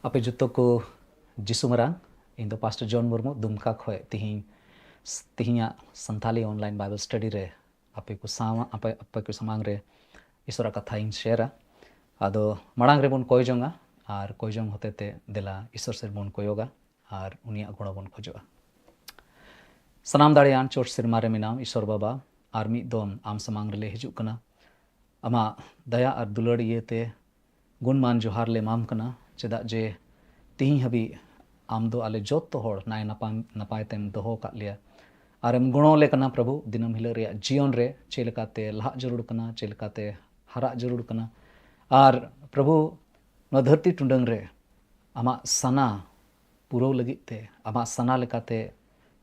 आपे जुतो को जिसु मरांग इन दो पास्टर जॉन मुर्मू दुमका खोए तिहिया संथाली ऑनलाइन बाइबल स्टडी रे आपे को समांग रे ईश्वरा कथा इन शेयरा आदो मरांग रे बन कोय जोंगा और कोय जोंग होते ते दिला ईश्वर से बन कोयोगा और उनिया गुण बन खोजोगा सनाम दाड़ियान चोट सिरमा रे मिनाम ईश्वर बाबा और मिद दोम आम समांग रे ले हिजुग कना अमा दया और दुलड़ ये ते गुणमान जोहार ले माम कना चेदा जे तिही हबी आम दो आले जोत तो होड़ नाय नपाय तेम दोहो का लिया और एम गुणों ले कना प्रभु दिनम हिल रे जीवन रे चेलकाते लहा जरूर कना चेलकाते हरा जरूर कना और प्रभु न धरती टुंडंग रे आमा सना पुरो लगित ते आमा सना लेकाते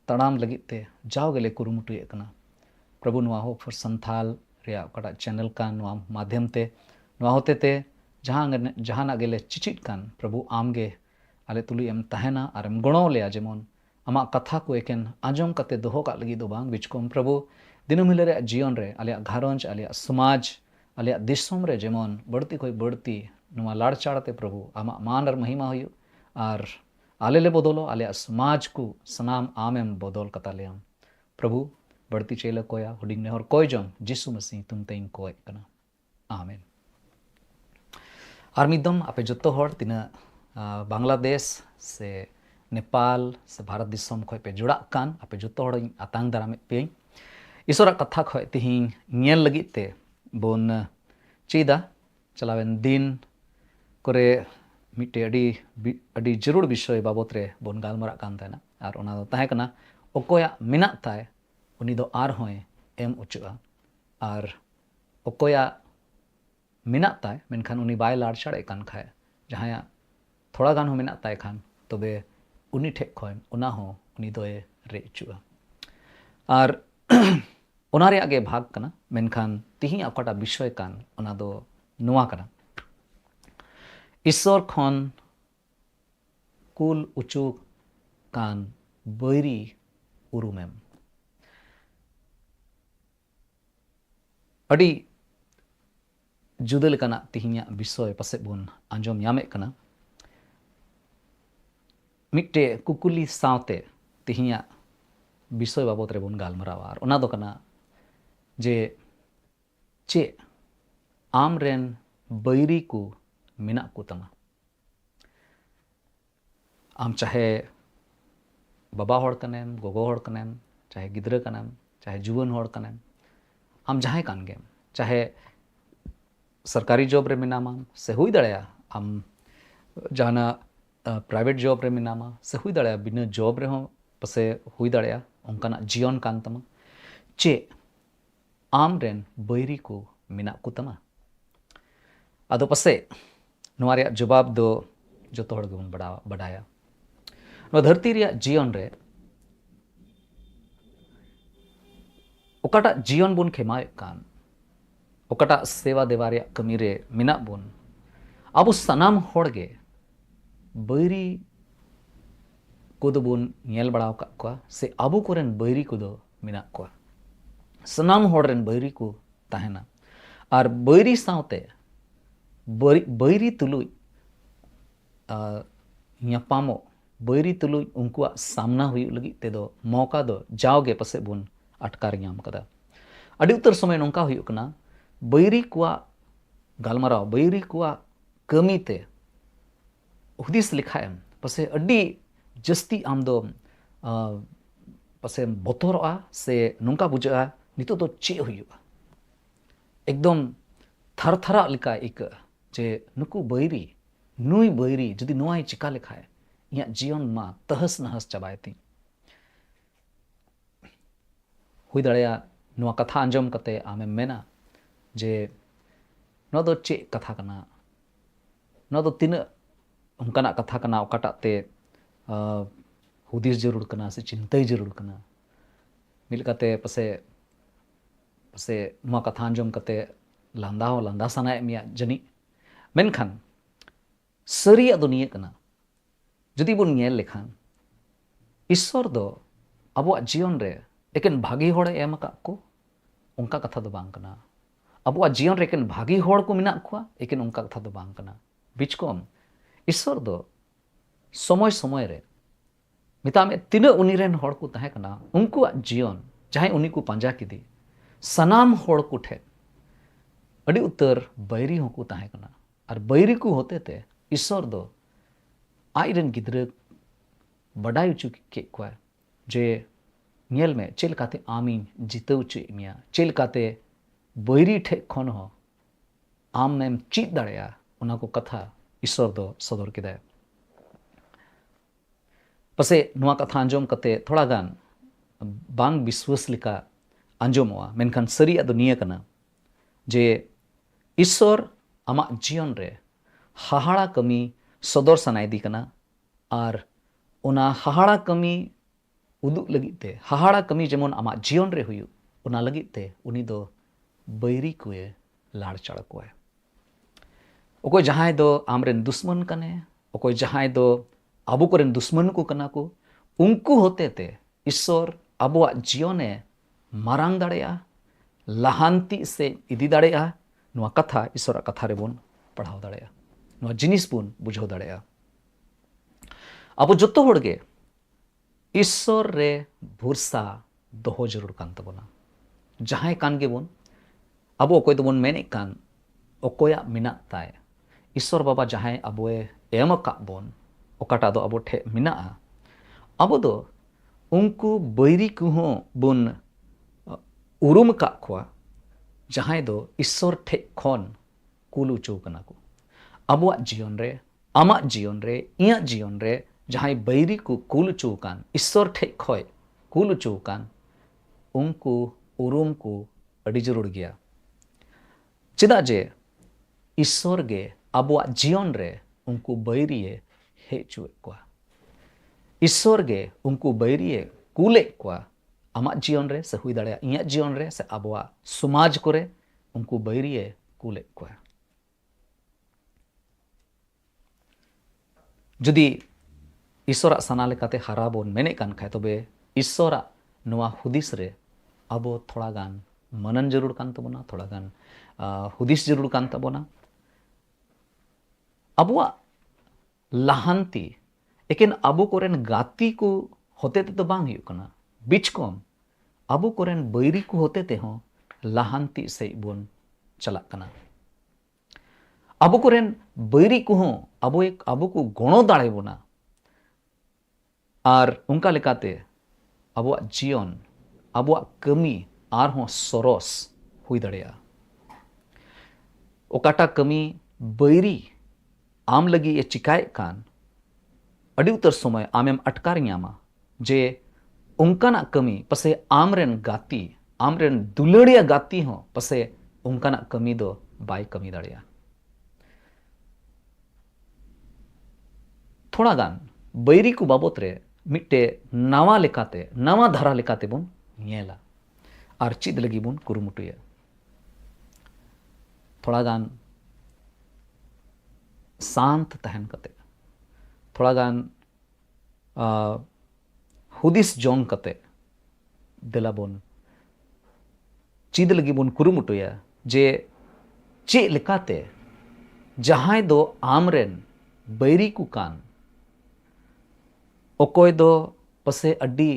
तड़ाम लगित ते जाओ गेले कुरुमुटुए कना प्रभु नुआ हो फॉर संथाल रे कटा चैनल का नुआ माध्यम ते नुआ होते ते जहाँ गेले चिचिट कान प्रभु आमगे आले तुली एम तहना और एम गणो लिया जेमन आमा कथा को एकेन आजम कते दोहो का लगी दो बांग बिचकोम प्रभु दिनम हिल रे जीवन रे आलिया घारंज आलिया समाज आलिया दिसोम रे जेमन बढ़ती कोई बढ़ती नुआ लाड़चाड़ते प्रभु आमा मान और महिमा हुई और आले ले बदलो आलिया समाज को सनाम आमेम बदल कता लियाम प्रभु बढ़ती चेल कोया हुडिंग ने और कोई जंग जिसु मसीह तुम तें कोय कना आमीन और मिदम आपे जतो होड़ तिना बांग्लादेश से नेपाल से भारत दिसम खोय पे जुड़ा कान आपे जतो होड़ आतांग दाराम पे ईश्वरा कथा खोय तिहिं नेल लगित ते बोन चीदा चलावेन दिन करे मिट्टे अड़ी जरूर विषय बाबत रे बोन गालमरा कान ताना आर ओना दो ताहे कना ओकोया मेना ताय उनी दो आर होय एम उचुआ आर ओकोया मेना ताय मेनखान उनी बाय लाड़ छाड़े कान खाय जहां थोड़ा गान हो मेना ताय खान तबे उनी ठेक खोन ओना हो उनी दोए रे उचुआ आर ओना रे आगे भाग कना मेनखान तिही अकाटा विषय कान ओना दो नोआ कना ईश्वर खन कुल उचु कान बैरी उरुमेम अड़ी जुदा लेकाना तिहिया विषय पासे बुन आंजोम यामे कना मिट्टे कुकुली सावते तिहिया विषय बाबत रे बुन गालमरावा आर ओना दो कना जे चे आमरेन बैरी को मेना को तमा आम चाहे बाबा होड़ कनेम गोगो होड़ कनेम चाहे गिद्रा कनेम चाहे जुवन होड़ कनेम आम जहां कान गेम चाहे सरकारी जॉब रे मेनामा से हुई दड़या आम जाना प्राइवेट जॉब रे मेनामा से हुई दड़या बिना जॉब रे हो पसे हुई दड़या उनका जीवन कान तमा चे आम रेन बैरी को मेना को तमा आदो पसे नोआ जवाब दो जो हड़ गेबन बड़ाया धरती रे जीवन रे ओकाटा जीवन बुन खेमाय कान ओकाटा सेवा देवा रे कमी रे मेना बुन अब सनाम होड़ गे बैरी को बुन नेल बड़ाव का को से अबु कोरेन बैरी को दो मेना को सनाम होड़ रेन बैरी को ताहेना आर बैरी सावते बैरी तुलुई ᱧᱟᱯᱟᱢᱚ बैरी तुलुई उनकुआ सामना हुई लगी तेदो मौका दो जाओगे पसे बुन अटकार ᱧᱟᱢ कदा अड़ी उतर समय नोंका हुई कना बैरी कुआ गालमाराव बैरी कुआ कमीते हुदिस लिखाएम पसे अड़ी जस्ती आम दो पसे बतोरआ से नोंका बुझा नितो दो चे हुईआ एकदम थरथरा लिका एक जे नुकु बैरी नुई बैरी जदि नुआई चिका लिखाए इया जीवन मा तहस नहस चबायती हुई दड़या नुआ कथा अंजम कते आमे मेना जे नो दो चे कथा कना नो दो तीन उनकाना कथा कना ओकाटा ते हुदिस जरूर कना से चिंता जरूर कना मिलकते पसे पसे नुआ कथा अंजम कते लांदा हो लांदा सनाए मिया जनी मेनखान सरिया दो निये कना जदि बुन नेल लेखान ईश्वर दो अबुआ जीवन रे एकेन भागी होड़ एम का को उनका कथा दो बांग कना अबुआ जीवन रे एकेन भागी होड़ को मिना को एकेन उनका कथा दो बांग कना बिचकोम ईश्वर दो समय समय रे मिता में तिना उनी रेन होड़ को ताहे कना उनकुआ जीवन चाहे उनी को पांजा किदी सनाम होड़ को ठे अड़ी उतर बैरी होको ताहे कना और बैरी को होते ते ईश्वर दो आइरन गिद्र बड़ाई उचु के को जे नेल में चेल काते आमी जितव उचु मिया चेल काते बैरी ठे खन हो आम नेम चीत दड़या उना को कथा ईश्वर दो सदर किदा पसे नुआ कथा अंजम कते थोड़ा गान बांग विश्वास लिका अंजमवा मेनखान सरिया दो निया कना जे ईश्वर आमा जीवन रे हाहाड़ा कमी सदर सनायदी कना और उना हाहाड़ा कमी उदुग लगिते हाहाड़ा कमी जेमन आमा जीवन रे हुयु उना लगिते उनी दो बैरी कुए लाड़ चढ़ कोए ओको जहां दो आमरेन दुश्मन कने ओको जहां दो आबु कोरेन दुश्मन को कना को उनको होते ते ईश्वर आबुआ जीवने मारांग दाड़ेया लाहांती से इदी दाड़ेया नुआ कथा ईश्वर कथा रे बोन पढ़ाव दाड़ेया नुआ जिनिस बोन बुझाव दाड़ेया अब जोतो होड़गे ईश्वर रे भरोसा दोहो जरूर कान तबोना जहां कान गे बोन अब ओकोय दोबोन मेने कान ओकोया मिना ताय ईश्वर बाबा जहां अबोए एम का बोन ओकाटा दो अबो ठे मिना अब दो उनको बैरी को बोन उरुम का खोआ जहां दो ईश्वर ठे खन कुल उचो कना को अबुआ जीवन रे आमा जीवन रे इया जीवन रे जहां बैरी को कुल उचो कान ईश्वर ठे खय कुल उचो कान उनको उरुम को अड़ी जरूर गया चेदा जे ईश्वर गे अबुआ जीवन रे उनको बैरिए हेचुए को ईश्वर गे उनको बैरिए कुले को आमा जीवन रे से हुई दाड़े इया जीवन रे से अबुआ समाज को रे उनको बैरिए कुले को जुदी ईश्वर साना लेकाते हारा बोन मेने कान खाय तबे ईश्वर नवा हुदिस रे अब थोड़ा गान मनन जरूर कान तबोना थोड़ा गान हुदिस जरूर कान तबोना अबुआ लाहांती एकेन अबु कोरेन गाती को होते ते तो बांग हुई कना बिचकम अबु कोरेन बैरी को होते ते हो लाहांती से बोन चला कना अबु कोरेन बैरी को हो अबु को गणो दाड़े बोना और उनका लेकाते अबुआ जीवन अबुआ कमी आर हो सरोस हुई दड़ेया ओकाटा कमी बैरी आम लगी ये चिकाए कान अड़ी उतर समय आमेम अटकार ᱧᱟᱢᱟ जे उनकाना कमी पसे आमरेन गाती आमरेन दुलड़िया गाती हो पसे उनकाना कमी दो बाय कमी दाड़िया थोड़ा गान बैरी को बाबत रे मिट्टे नवा लेकाते नवा धारा लेकाते बुन नेला और चिद लगी बुन कुरुमुटुया थोड़ा गान शांत तहन कते थोड़ा गान हुदिस जोंग कते दिला बोन चिद लगी बुन कुरुमुटुया जे चे लेकाते जहां दो आमरेन बैरी को कान ओकोय दो पसे अड्डी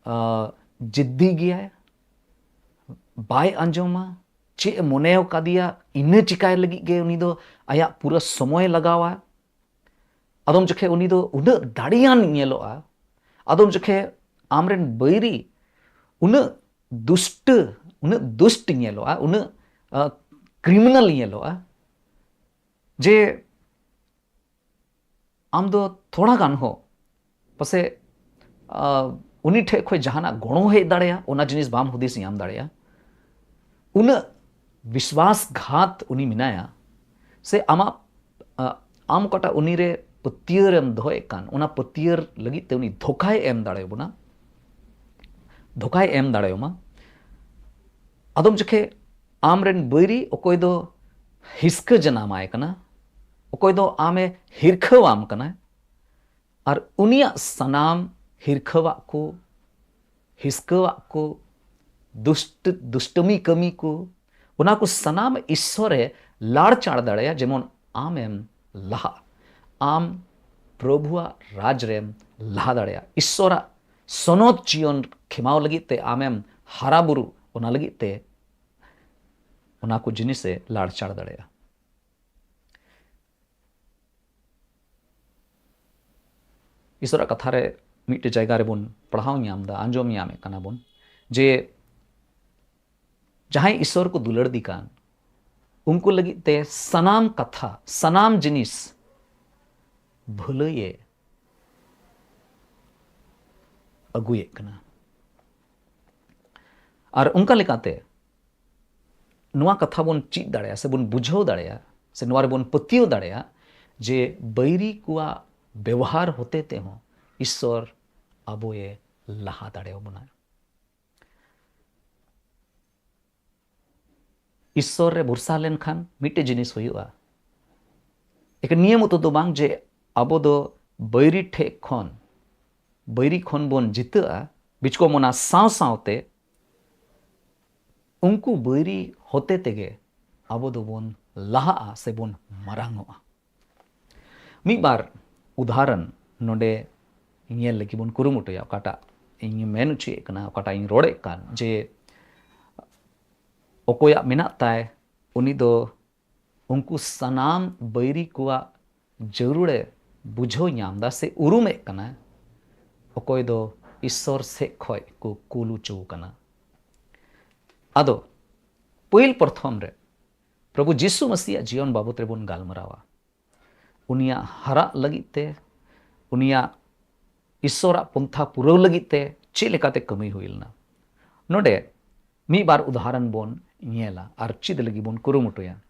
जिद्दी गया बाय अंजोमा चे मोनेव कादिया इन्ने चिकाय लगी गे उनी दो आया पूरा समय लगावा अदम जखे उनी दो उन दाड़ियान नेलोआ अदम जखे आमरेन बैरी उन दुष्ट नेलोआ उन क्रिमिनल नेलोआ जे आम दो थोड़ा गान हो पसे उनी ठे खो जहाना गणो हे दाड़ेया ओना जिनिस बाम हुदिस याम दाड़ेया उन विश्वासघात उनी मिनाया से आमा आम कटा उनी रे पतियरम दोहे कान ओना पतियर लगी ते उनी धोखाय एम दाड़े बोना धोखाय एम दाड़े मा अदम जखे आमरेन बैरी ओकोय दो हिस्क जनामाय कना ओकोय दो आमे हिरखवाम कना और उनिया सनाम हिरखवा को हिस्कवा को दुष्टमी कमी को उना को सनाम ईश्वरे लाड़ चाड़ दाड़ेया जेमन आम एम लहा आम प्रभुआ राज रेम लहा दाड़ेया ईश्वरा सनत जीवन खेमाव लगी ते आम एम हारा बुरु उना लगी ते उना को जिनिसे लाड़ चाड़ दाड़ेया ईश्वर कथा रे मिट्टे जायगा रे बोन पढ़ाव ᱧᱟᱢ दा आंजोम ᱧᱟᱢ कना बोन जे जहां ईश्वर को दुलड़ दी कान उनको लगी ते सनाम कथा सनाम जिनिस भुलये अगुए कना और उनका लेकाते नुआ कथा बोन चीज दाड़ेया से बोन बुझाव दाड़ेया से नुआ रे बोन पतियो दाड़ेया जे बैरी कुआ व्यवहार होते ते हो ईश्वर अबोए लहा दाड़े बोना ईश्वर रे भरसा लेन खान मिट्टे जिनिस हुआ एक नियम तो दो बांग जे अबो दो बैरी ठे खन बोन जिता बिचको मोना साव सावते उनको बैरी होते तेगे अबो दो बोन लहा से बोन मरांगोआ मी बार उदाहरण नोडे ᱧᱮᱞ लगी बोन कुरुमुटुया ओकाटा इन मेन उचे कना ओकाटा इन रोड़े कान जे ओकोया मेना ताय उनी दो उनको सनाम बैरी कुआ जरूरे बुझो ᱧᱟᱢदा से उरुमे कना ओकोय दो ईश्वर से खय को कुलु चौ कना अदो पहिल प्रथम रे प्रभु जीसु मसीह जीवन बाबत रेबन गालमरावा उनिया हरा लगित ते उनिया ईश्वरा पंथा पुरव लगित ते चेक लेकाते कमी हुईलना नोडे मी बार उदाहरण बोन नेला और चिद लगी बोन कुरुमुटुया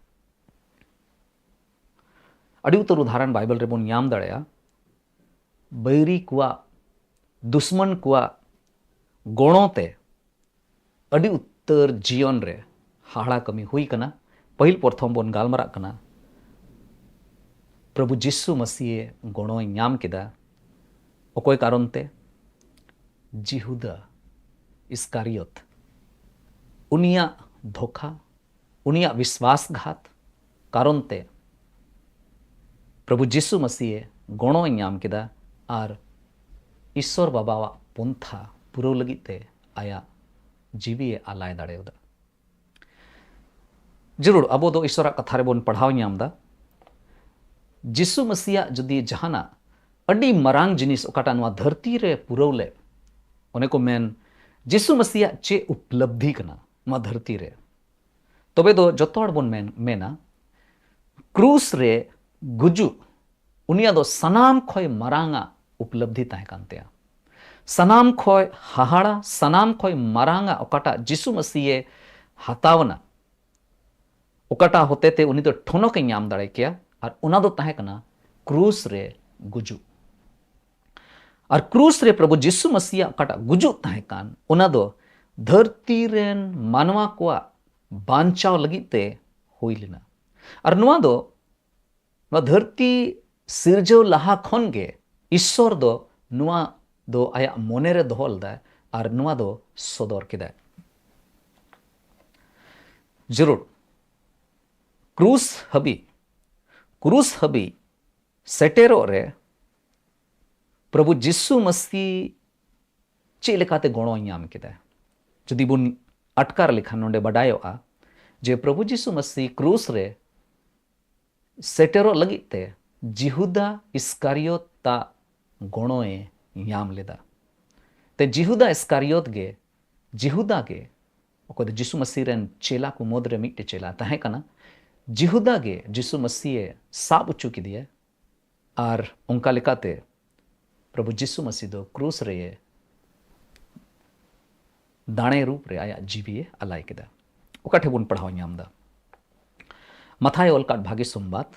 अड़ी उतर उदाहरण बाइबल रे बोन नाम दाड़ेया बैरी कुआ दुश्मन कुआ गणोते अड़ी उत्तर जीवन रे हाड़ा कमी हुई कना पहिल प्रथम बोन गालमरा कना प्रभु जीसु मसीह गणो नाम केदा अकोय कारण ते जिहुदा इस्कारियोत उनिया धोखा उनिया विश्वासघात कारण ते प्रभु जीसु मसीह गणो नाम केदा और ईश्वर बाबावा पंथा पुरव लगिते आया जीवी आलाय दाड़ेदा जरूर अब दो ईश्वर कथा रे बोन पढ़ाव नामदा जीसु मसीह जदि जहाना अड़ी मरांग जिनिस ओकाटा नवा धरती रे पुरव ले ओने को मेन जीसु मसीह चे उपलब्धि कना नवा धरती रे तबे दो जतो हड़ बोन मेना क्रूस रे गुजु उनिया दो सनाम खोय मरांगा उपलब्धि ताहे कानतेया सनाम खोय हाहाड़ा सनाम खोय मरांगा ओकाटा जीसु मसीह हतावना ओकाटा होते ते उनी दो ठोनो के नाम दाड़े किया और उना दो ताहे कना क्रूस रे गुजु और क्रूस रे प्रभु जीसु मसीह ओकाटा गुजु ताहे कान उना दो धरती रेन मानवा कोआ बांचाव लगिते हुई लेना और नुआ दो धरती सिरजव लहा खन गे ईश्वर दो नुआ दो आया मोने रे दोहल दा और नुआ दो सदर केदा जरूर क्रूस हबी सेटेरो रे प्रभु जीसु मसीह चे लेकाते गणो नाम केदा जदि बुन अटकार लेखा नोंडे बडायोआ जे प्रभु जीसु मसीह क्रूस रे सेटेरो लगिते जिहुदा इस्कारियोत ता गणोए नाम लेदा ते जिहुदा इस्कारियोत गे जिहुदा गे ओको जीसु मसीह रेन चेला को मोदरे मिट्टे चेला ताहे कना जिहुदा गे जीसु मसीह साब उच्चू की दिए और उनका लेकाते प्रभु जीसु मसीह दो क्रूस रे दाणे रूप रे आया जीवीए अलाय केदा ओकाठे बुन पढ़ाव नामदा मथाय ओलकाट भागी सोमबात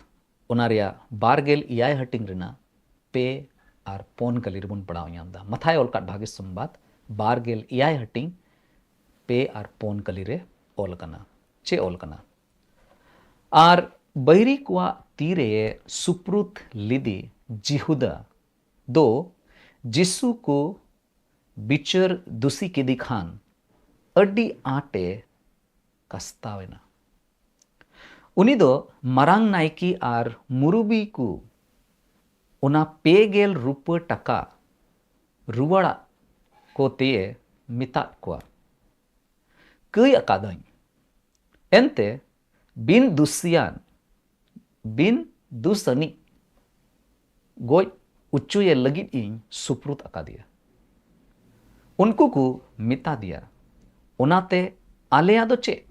ओना रेया बारगेल इयाय हटिंग रेना पे और पोन कली रे बुन पढ़ाव नामदा मथाय ओलकाट भागी सोमबात बारगेल इयाय हटिंग पे और पोन कली रे ओल कना चे ओल कना और बैरी कुआ तीरे सुप्रुत लिदी जिहुदा दो जिसु को बिचर दुसी के दिखान अड्डी आटे कस्तावेना उनी दो मरांग नायकी और मुरुबी को उना पेगेल रूप टका रुवाड़ा को ते मिता को कई अकादई एंते बिन दुसियान बिन दुसनी गोय उच्चुए लगित इन सुप्रुत अकादिया उनको को मिता दिया उनाते आलेया दो चे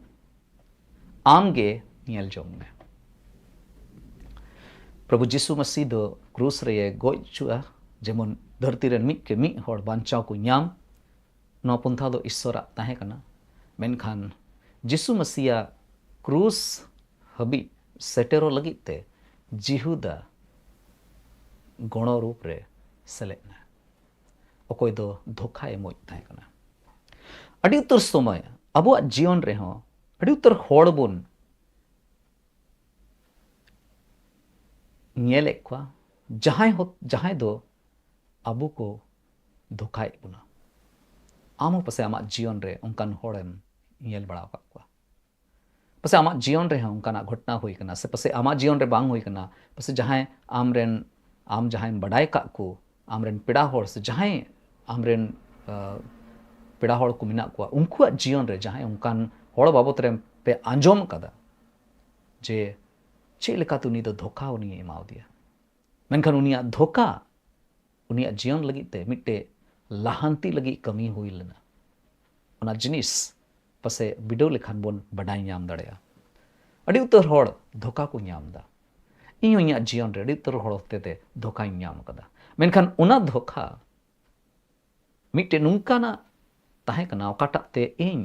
आमगे नियल जोंग में प्रभु जीसु मसीह दो क्रूस रे गोय चुआ जेमन धरती रेन मिट के मिट होड़ बांचाव को नाम नो पंथा दो ईश्वरा ताहे कना मेनखान जीसु मसीह क्रूस हबी सेटेरो लगित ते जिहुदा गणो रूप रे सेलेना अकोय दो धोखा एमोज ताहे कना अड़ी उत्तर समय अबो जीवन रे हो अड़ी उत्तर होड़ बोन नेले क्वा जहां दो अबो को धोखा बुना आमो पसे आमा जीवन रे उनकान होड़ेम नेल बड़ा क्वा पसे आमा जीवन रे उनकाना घटना हुई कना से पसे आमा जीवन रे बांग हुई कना पसे जहां आम जहां बड़ाई का को आमरेन पेड़ा होड़ से जहां आमरेन पेड़ा होड़ को मिना को उनकुआ जीवन रे जहां उनकान होड़ बाबत रे पे आंजोम कदा जे चे लेका तुनी दो धोखा उनी एमाव दिया मेनखान उनिया धोखा उनिया जीवन लगी ते मिट्टे लाहांती लगी कमी हुई लेना जिनिस पसे बिडो लेखान बोन बडाई नाम दाड़ेया अड़ी उतर होड़ धोखा को ᱧᱟᱢ दा ᱤᱧ ᱦᱚᱸ ᱤᱧᱟᱹᱜ ᱡᱤᱭᱚᱱ ᱨᱮ ᱟᱹᱰᱤ ᱩᱛᱟᱹᱨ ᱦᱚᱲ ᱦᱚᱛᱮᱛᱮ ᱫᱷᱳᱠᱟᱧ ᱧᱟᱢ ᱟᱠᱟᱫᱟ ᱢᱮᱱᱠᱷᱟन ᱚᱱᱟ ᱫᱷᱳᱠᱟ ᱢᱤᱫᱴᱮᱱ ᱱᱚᱝᱠᱟᱱᱟᱜ ᱛᱟᱦᱮᱸ ᱠᱟᱱᱟ ᱚᱠᱟᱴᱟᱜ ᱛᱮ ᱤᱧ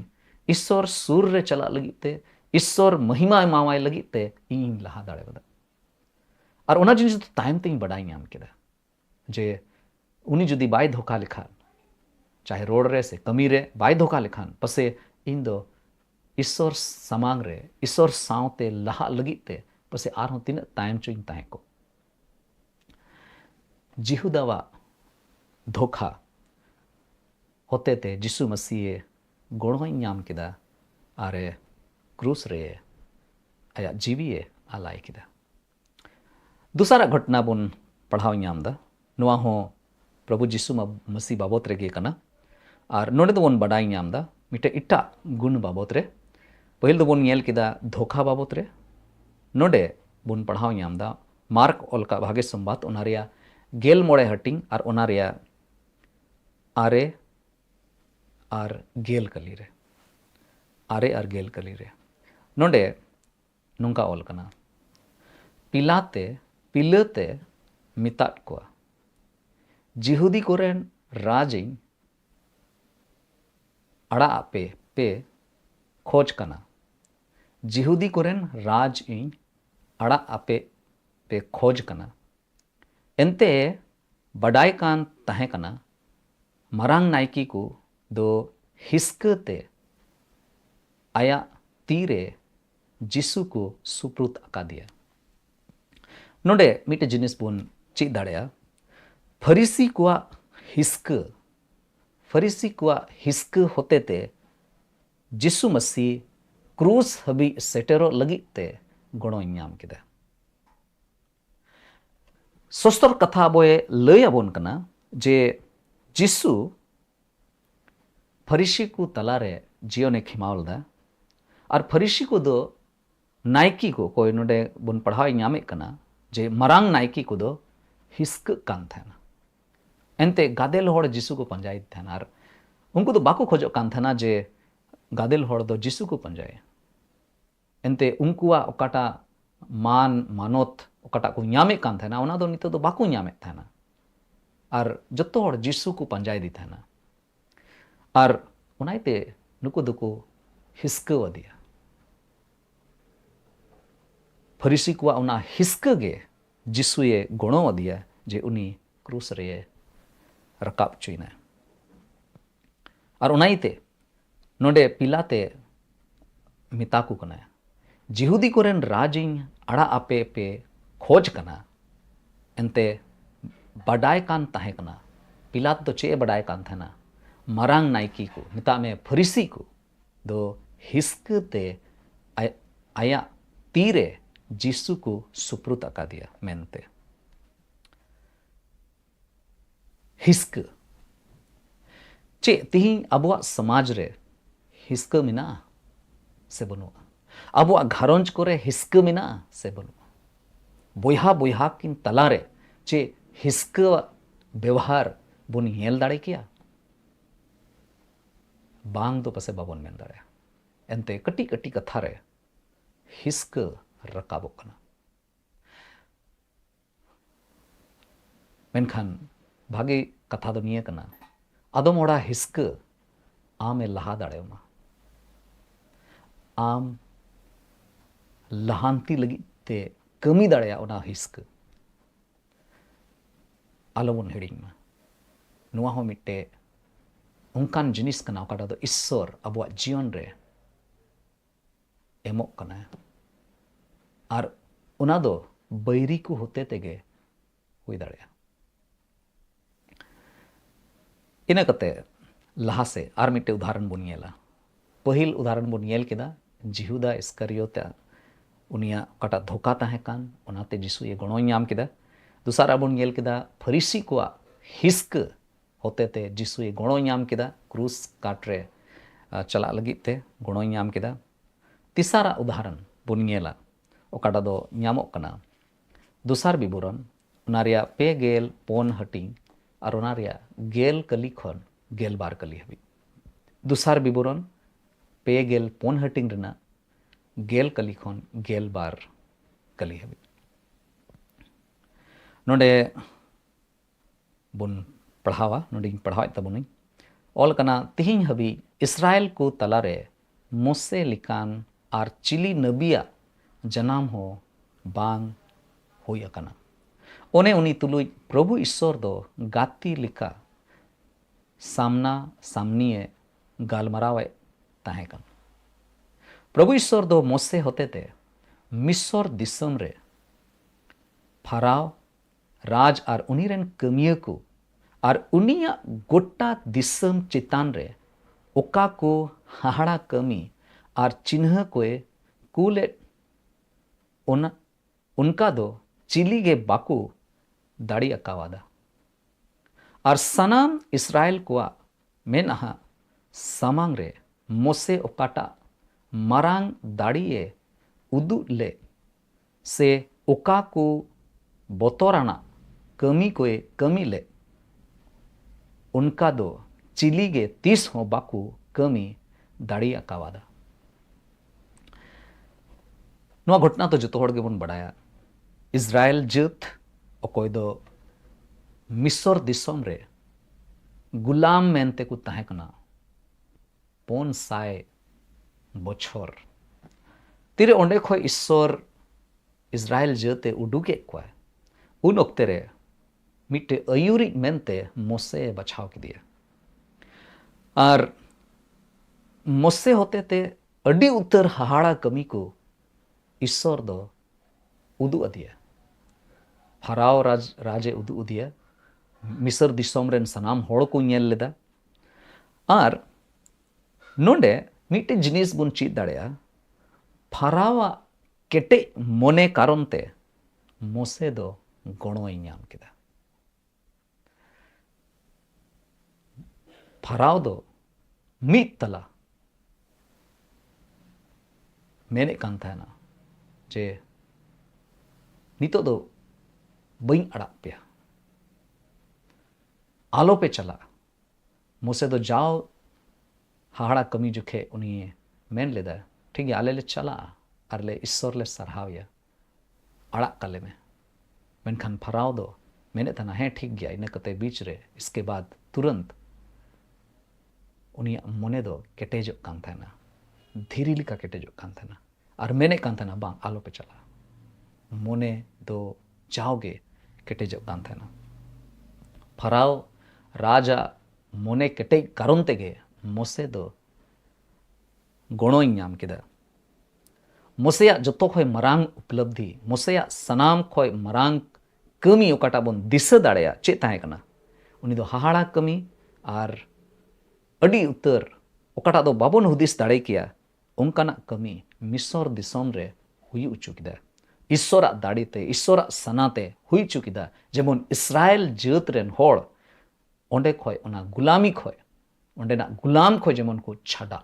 ᱤᱥᱥᱚᱨ ᱥᱩᱨ ᱨᱮ ᱪᱟᱞᱟᱜ ᱞᱟᱹᱜᱤᱫ ᱛᱮ ᱤᱥᱥᱚᱨ ᱢᱚᱦᱤᱢᱟ ᱮᱢᱟᱣᱟᱭ ᱞᱟᱹᱜᱤᱫ ᱛᱮ ᱤᱧᱤᱧ ᱞᱟᱦᱟ ᱫᱟᱲᱮᱣᱟᱫᱟ ᱟᱨ ᱚᱱᱟ ᱡᱤᱱᱤᱥ ᱫᱚ ᱛᱟᱭᱚᱢ ᱛᱮᱧ ᱵᱟᱰᱟᱭ ᱧᱟᱢ ᱠᱮᱫᱟ ᱡᱮ ᱩᱱᱤ ᱡᱩᱫᱤ ᱵᱟᱭ ᱫᱷᱳᱠᱟ ᱞᱮᱠᱷᱟᱱ चाहे रोड रे से कमी रे बाय धोखा लेखान पसे इन दो ईश्वर समांग रे ईश्वर सावते लहा लगित ते पसे आरहों तीन तायम चुइन ताहे को जिहुदावा धोखा होते ते जिसु मसीह गोड़ों ᱧᱟᱢ केदा आरे क्रूस रे आया जीवीए आलाय केदा दूसरा घटना बुन पढ़ाव ᱧᱟᱢ दा नोआ हो प्रभु जिसु मसीह बाबत रेगे कना और नोडे दो बन बडाई ᱧᱟᱢ दा मिटे इटा गुण बाबत रे पहिल दो बन ᱧᱮᱞ केदा धोखा बाबत रे नोडे बन पढ़ाव ᱧᱟᱢ दा मार्क ओलका भागे संबाद ओनारिया गेल मोड़े हटिंग और ओनारिया आरे और गेल कली रे आरे और गेल कली रे नोडे नोंका ओल कना पिलाते मितात को जिहुदी कोरेन राजिंग अड़ा पे खोज कना जिहुदी कोरेन राज इन अड़ा पे खोज कना एंते बडाय कान तहे कना मरांग नायकी को दो हिस्कते आया तीरे जिसु को सुप्रुत अका दिया नोडे मिटे जिनिस बुन ची दाड़या फरीसी कुआ हिस्क होते ते जिसु मसीह क्रूस हबी सेटेरो लगित ते गणो ᱧᱟᱢ केदा सोस्तर कथा बोए लय आबोन कना जे जिसु फरीसी को तलारे जियोने खिमावल दा और फरीसी को दो नायकी को कोई नोडे बुन पढ़ाई ᱧᱟᱢᱮ कना जे मरांग नायकी को दो हिस्क कान थाना एंते गादेल होड़ जिसु को पंजाई थाना और उनको तो बाको खोजो कान थाना जे गादेल होड़ दो जिसु को पंजाए एंते उनकुआ ओकाटा मान मानोत ओकाटा को ᱧᱟᱢᱮ कान थाना ओना दो नितो दो बाको ᱧᱟᱢे थाना और जत्तो होड़ जिसु को पंजाई दी थाना और उनाइते नुको दुको हिस्क वदिया फरीसी कुआ उना हिस्क गे जिसुए गणो वदिया जे उनी क्रूस रे रकाब चुइना और उनाइते नोडे पिलाते मिताकू कना जिहुदी कोरेन राजिंग अड़ा आपे पे खोज कना एंते बडाय कान ताहे कना पिलात तो चे बडाय कान थाना मरांग नायकी को मिता में फरीसी को दो हिस्कते आया तीरे जिसु को सुप्रुत अका दिया मेनते हिस्क चे तिही अबुआ समाज रे हिस्क मिना से बनुआ अबुआ घारंज कोरे हिस्क मिना से बनुआ बोयहा बोयहा किन तलारे चे हिस्क व्यवहार बुन हेल दाड़े किया बांग तो पसे बाबन मेन दाड़े एंते कटी कटी कथा रे हिस्क रकाबो कना मेनखान भागे कथा दो निया कना आदम ओड़ा हिस्क आमे लहा दाड़े मा आम लहांती लगी ते कमी दाड़े ओना हिस्क आलोबन हिड़िंग मा नुआ हो मिट्टे उनकान जिनिस कना ओकाटा दो ईश्वर अबुआ जीवन रे एमोक कना और उना दो बैरी को होते तेगे हुई दाड़े इना कते लहा से आर मिट्टे उदाहरण बन येला पहिल उदाहरण बन येल केदा जिहुदा इस्करियोता उनिया ओकाटा धोखा ताहे कान ओनाते जिसु ये गणो ᱧᱟᱢ केदा दूसरा बन येल केदा फरीसी को हिस्क होते ते जिसु ये गणो ᱧᱟᱢ केदा क्रूस काटरे चला लगित ते गणो ᱧाम केदा तीसरा उदाहरण बन येला ओकाटा दो ᱧᱟᱢᱚᱜ कना दूसर विवरण उनारिया पे गेल पोन हटिंग और उनारिया गेल कली खन गेल बार कली हबी दूसर विवरण पे गेल पोन हटिंग रेना गेल कली खन गेल बार कली हबी नोडे बुन पढ़ावा नोडी पढ़ाव तबनी ऑल कना तिहिं हबी इस्राएल को तलारे मोसे लिकान आर चिली नबिया जनाम हो बांग हुई अकना ओने उनी तुलुई प्रभु ईश्वर दो गाती लिका सामना सामनीए गालमरावे ताहेकन प्रभु ईश्वर दो मोसे होते ते मिस्र दिसम रे फाराव राज आर उनीरेन कमिया को आर उनिया गोटा दिसम चितान रे ओका को हाहाड़ा कमी आर चिन्ह कोए कूले उनका दो चिली गे बाकू दाड़ी अकावादा आर सनाम इस्राएल कोआ मेनहा सामांग रे मोसे ओकाटा मारांग दाड़िए उदु ले से ओका को बोतोराना कमी कोए कमी ले उनका दो चिली गे 30 हो बाकू कमी दाड़ी अकावादा नोआ घटना तो जो हड़ गेबन बड़ाया इस्राएल जत अकोय दो मिस्र दिसम रे गुलाम मेनते को ताहेकना 500 बछर तीरे ओंडे खो ईश्वर इस्राएल जते उडुके को उन ओक्ते रे मिट्टे अयुरी मेनते मोसे बचाव की दिया और मोसे होते ते अडी उत्तर हाहाड़ा कमी को ईश्वर दो उदु अदिया फराव राजे उदु उदिया मिस्र दिसोम रेन सनाम होड़ को ñel लेदा और नोंडे मिट्टे जिनिस बुन चीज दाड़ेया फरावा केटे मोने कारण ते मोसे दो गणोय ñाम केदा फराव दो मीत तला मेने कान थाना जे नितो दो बई अड़ा पे आलो पे चला मुसे तो जाओ हाहाड़ा कमी जुखे उन्हीं मेन लेदा ठीक है आले ले चला और ले ईश्वर ले सरहाविया अड़ा काले में मेनखान फराव दो मैंने थाना है ठीक गया इन कते बीच रे इसके बाद तुरंत उनिया मोने दो केटेजो कान थाना धीरी लिका केटेजो कान थाना और मैंने कान थाना बांग आलो पे चला मोने दो जाओगे केटेजो कान थाना फराव राजा मोने केटे कारण तेगे मोसे दो गणोय ñाम केदा मोसेया जतो खय मरांग उपलब्धि मोसेया सनाम खय मरांग कमी ओकाटा बन दिशा दाड़ेया चे ताहे कना उनी दो हाहाड़ा कमी और अडी उत्तर ओकाटा दो बाबन हुदिस दाड़े किया ओंकाना कमी मिस्र दिसोम रे हुई उचुकिदा ईश्वरा दाड़ीते ईश्वरा सनाते हुई चुकिदा जेमन इस्राएल जात रेन होड़ ओंडे खय ओना गुलामी खय ओंडेना गुलाम खय जेमन को छाड़ा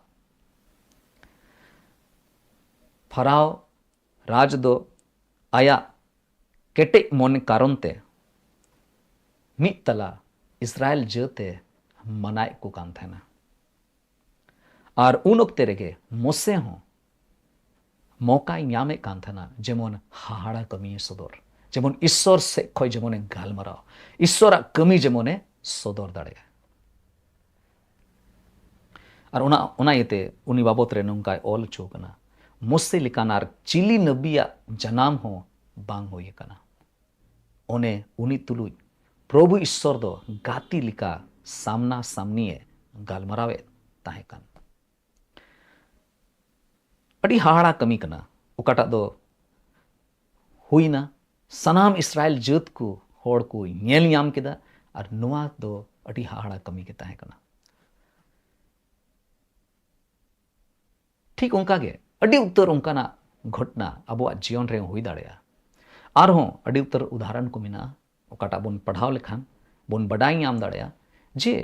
फराव राज दो आया केटे मन कारण ते मित तला इस्राएल जाते मनाए को कान थाना और उन ओक्ते रेगे मोसे हो मौका ñामे कान थाना जेमन हाहाड़ा कमी सदर जेमन ईश्वर से खय जेमने गालमाराव ईश्वरा कमी जेमने सदर दाड़े और उना येते उनी बाबत रे नंकाय ऑल चोकना मोसे लिकानार चिली नबिया जनाम हो बांग होय कना ओने उनी तुलुई प्रभु ईश्वर दो गाती लिका सामना सामनीए गालमरावे ताहे कान अड़ी हाहाड़ा कमी कना उकाटा दो हुईना सनाम इस्राएल जात को होड़ को ñel ñाम केदा और नुआ दो अड़ी हाहाड़ा कमी के ताहे कना ठीक उनका गे अड़ी उत्तर उनकाना घटना अबुआ जीवन रे हुई दाड़ेया आरहों अड़ी उत्तर उदाहरण को मिना ओकाटा बोन पढ़ाव लेखान बोन बडाई ñाम दाड़ेया जे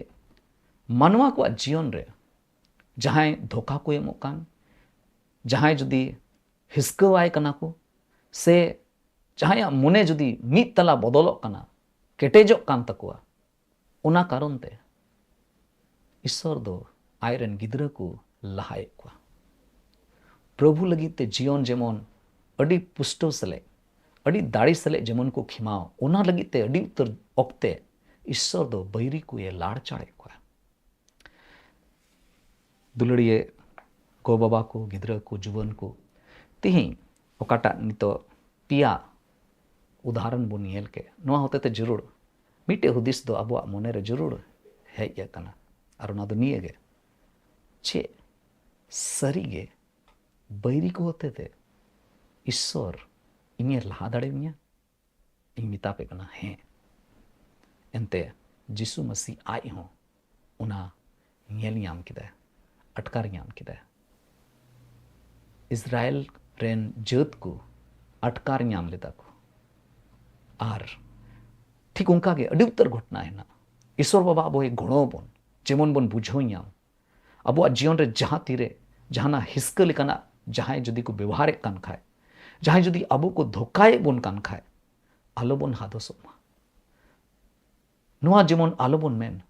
मानवा को जीवन रे जहां धोखा को एमोग कान जहां जुदी हिस्कवाय कना को से जहां मने जुदी मित तला बदलक कना केटेजोग कान तकुआ उना कारण ते ईश्वर दो आयरन गिद्रा को लहाए को प्रभु लगिते जीवन जेमन अड़ी पुष्टो सले अड़ी दाड़ी सले जेमन को खिमाओ ओना लगिते अड़ी उतर ऑक्ते ईश्वर दो बैरी को ये लाड़ चाड़े को दुलड़िए गो बाबा को गिद्रा को जुवन को तिही ओकाटा नितो पिया उदाहरण बन नेल के नोआ होते ते जरूर मिटे हुदिस दो अबो मने रे जरूर हेज याकना और ना दो निये गे छे सरी गे बैरी को होते थे ईश्वर इन्हें लहा दाड़े मिया इन मिता पे कना है एंते जिसु मसीह आई हो उना नेल याम किदा अटकार याम किदा इज़राइल रेन जत को अटकार याम लेदा को आर ठीक उनका गे अड़ी उत्तर घटना है ना ईश्वर बाबा अब गणो बन जेमन बन बुझो याम अब जीवन रे जहाँ तीरे जहाना हिस्क लेकाना जहां जदि को व्यवहार कान खाए जहां जदि अब को धोकाए बन कान खाए आलो बन हादोसोमा नुआ जेमन आलो बन मेन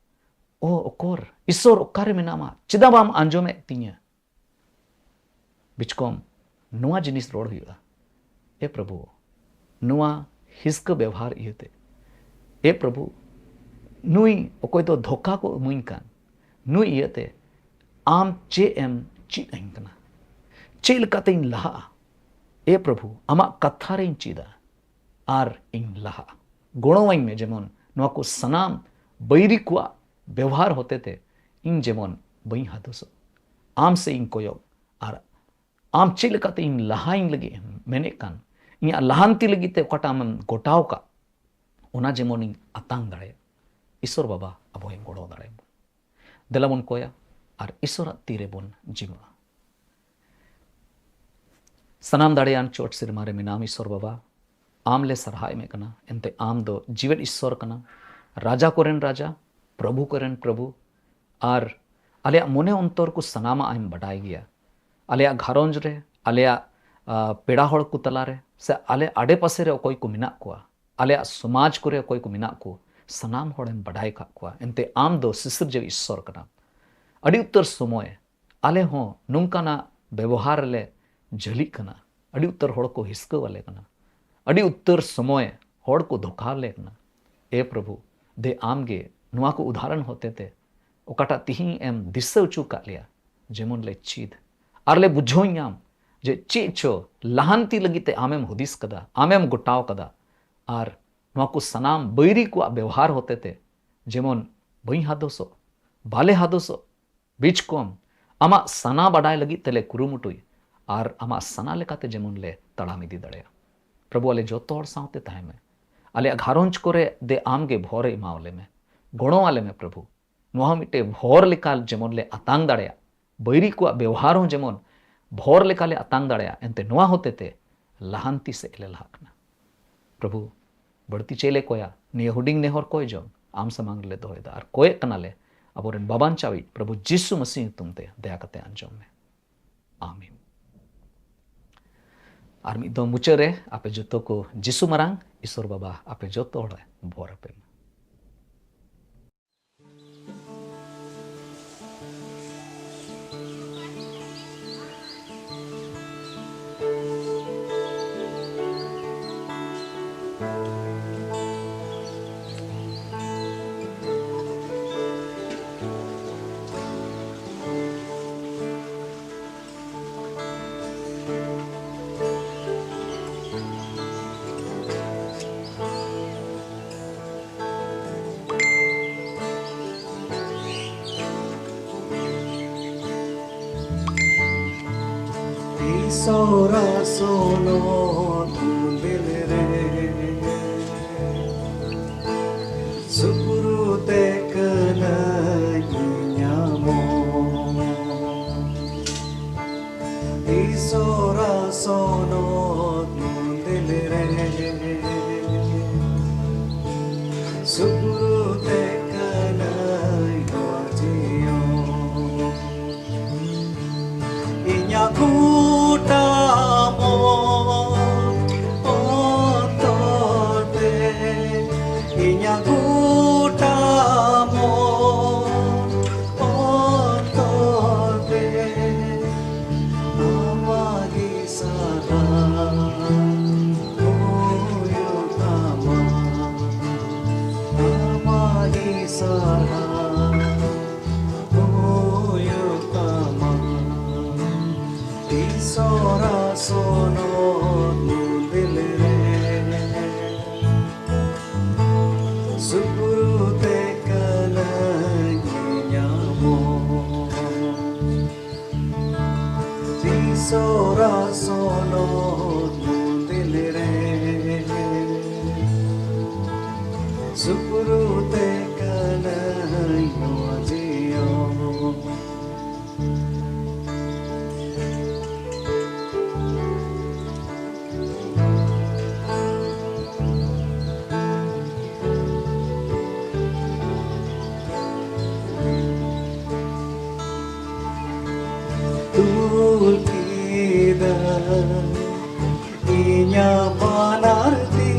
ओ ओकर ईश्वर ओकारे मेनामा चिदा बाम आंजोमे तिया बिचकोम नुआ जिनिस रोड हुआ ए प्रभु नुआ हिस्क व्यवहार इयते ए प्रभु नुई ओकोय तो धोखा को मुइन कान नुई इयते आम चे एम ची अहिंकना चे लकाते इन लहा ए प्रभु आमा कथा रे चीदा आर इन लहा गुणवाइन में जेमन नुआ को सनाम बैरी कुआ व्यवहार होते थे इन जेमन बई हादोसो आम से इन कोयोग आर आम चे लकाते इन लहा इन लगे मेने कान इन लहांती लगी ते ओकाटा मन गोटाव का ओना जेमन इन अतांग दाड़े ईश्वर बाबा अब इन गोड़ो दाड़े देला बन कोया आर ईश्वर तीरे बन जिमा सनाम दाड़ेयान चोट सिरमारे मिनाम ईश्वर बाबा आम ले सरहाय में कना एनते आम दो जीवन ईश्वर कना राजा कोरेन राजा प्रभु कोरेन प्रभु आर आलिया मोने अंतर को सनामा आम बडाय गया आलिया घारोंज रे आलिया पेड़ा हड़ को तलारे से आले आडे पासे रे कोई को मिना को आलिया समाज को रे कोई को मिना को सनाम हड़ेन बडाय का को एनते आम दो सिसर जे ईश्वर कना अड़ी उत्तर समय आले हो नुंकाना व्यवहार ले जली कना अड़ी उत्तर हड़ को हिस्क वाले कना अड़ी उत्तर समय हड़ को धोखा ले कना ए प्रभु दे आम गे नुआ को उदाहरण होते थे ओकाटा तिही एम दिशा उचू का लिया जेमन ले चीद आर ले बुझो याम जे चे चो लहांती लगिते आमेम हुदिस कदा आमेम गुटाव कदा आर नुआ को सनाम बैरी को व्यवहार होते थे जेमन बई हादोसो बाले हादोसो बीच कोम आमा सना बडाय लगी तेले कुरुमुटुई आर आमा सना लेकाते जेमन ले तड़ाम इदी दड़ेया प्रभु आले जोतो हर सावते ताहे में आले घारोंज कोरे दे आम गे भोरे इमावले में गणो आले में प्रभु नुआ मिटे भोर लेकाल जेमन ले अतांग दाड़ेया बैरी को व्यवहार हो जेमन भोर लेकाले अतांग दाड़ेया एनते नुआ होते ते लहांती से एले लाकना प्रभु बढ़ती चेले कोया निये हुडिंग नेहर कोय जो आम समांग ले दोयदा आर कोय कनाले अबोरेन बाबान चावी प्रभु जिसु मसीह तुमते दया कते अंजोम में आमीन आर मिद दो मुचारे आपे जोतो को जिसु मरांग ईश्वर बाबा आपे जोतो हड़े भोर पे Sora sono tu dilre Sukuru te kana nyamo Sora sono tu dilre Sukuru te kana yojiyo Inyaku inya banarti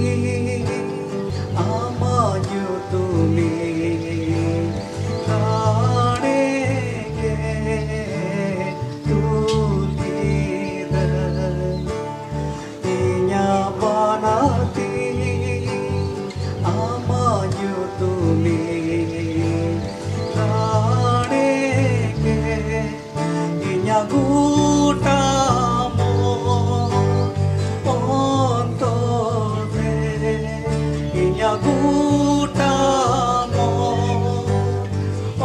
amanyu tumi kanege tulida inya banarti amanyu tumi kanege inya gutamo ontore inya gutamo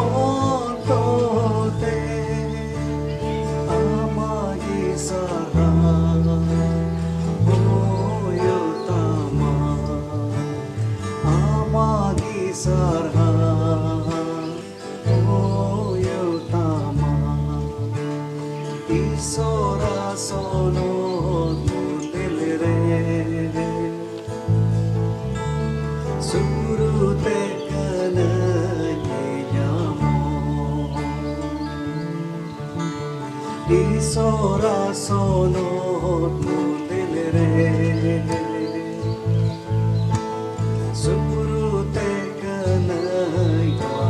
ontore amagi sara oyotama amagi sara oyotama isora sono dil re surute kanayamo isora sono dil re surute kanayamo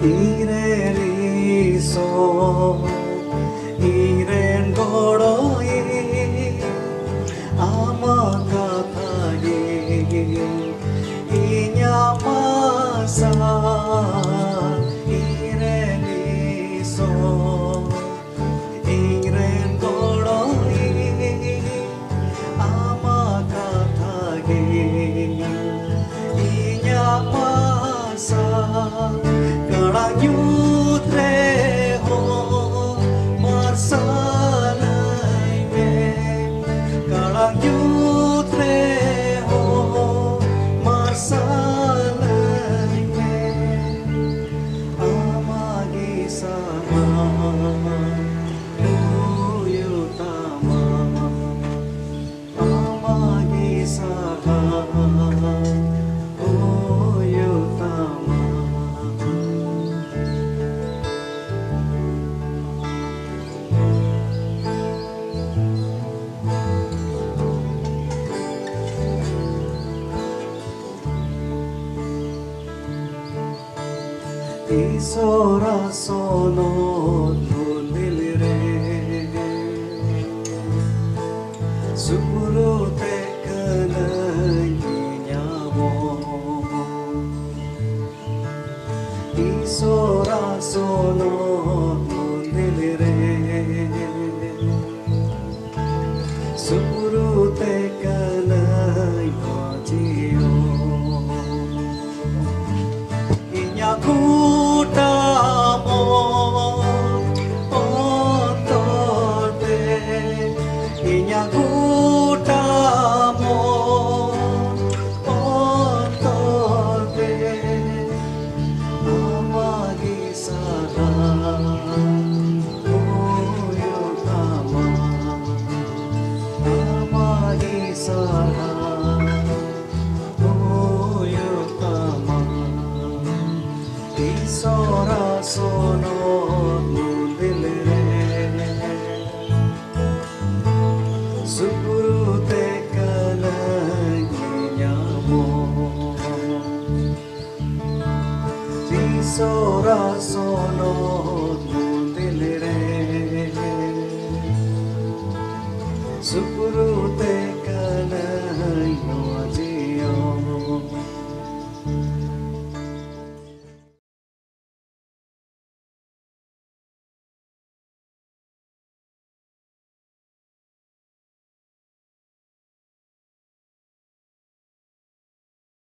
Ireli so iren godoi amaka thage inya masa ireli so iren godoi amaka thage inya masa Yutre ho marsalai me kalang yutre ho marsalai me amagi sama uyutama amagi sama uyutama Isora sono dil re surute kanayamo Isora sono dil re surute kanayamo Gutamo ontore inya gutamo ontore amagi sara oyotama amagi sara oyotama Isora sono dil re surute kanayamo Isora sono dil re surute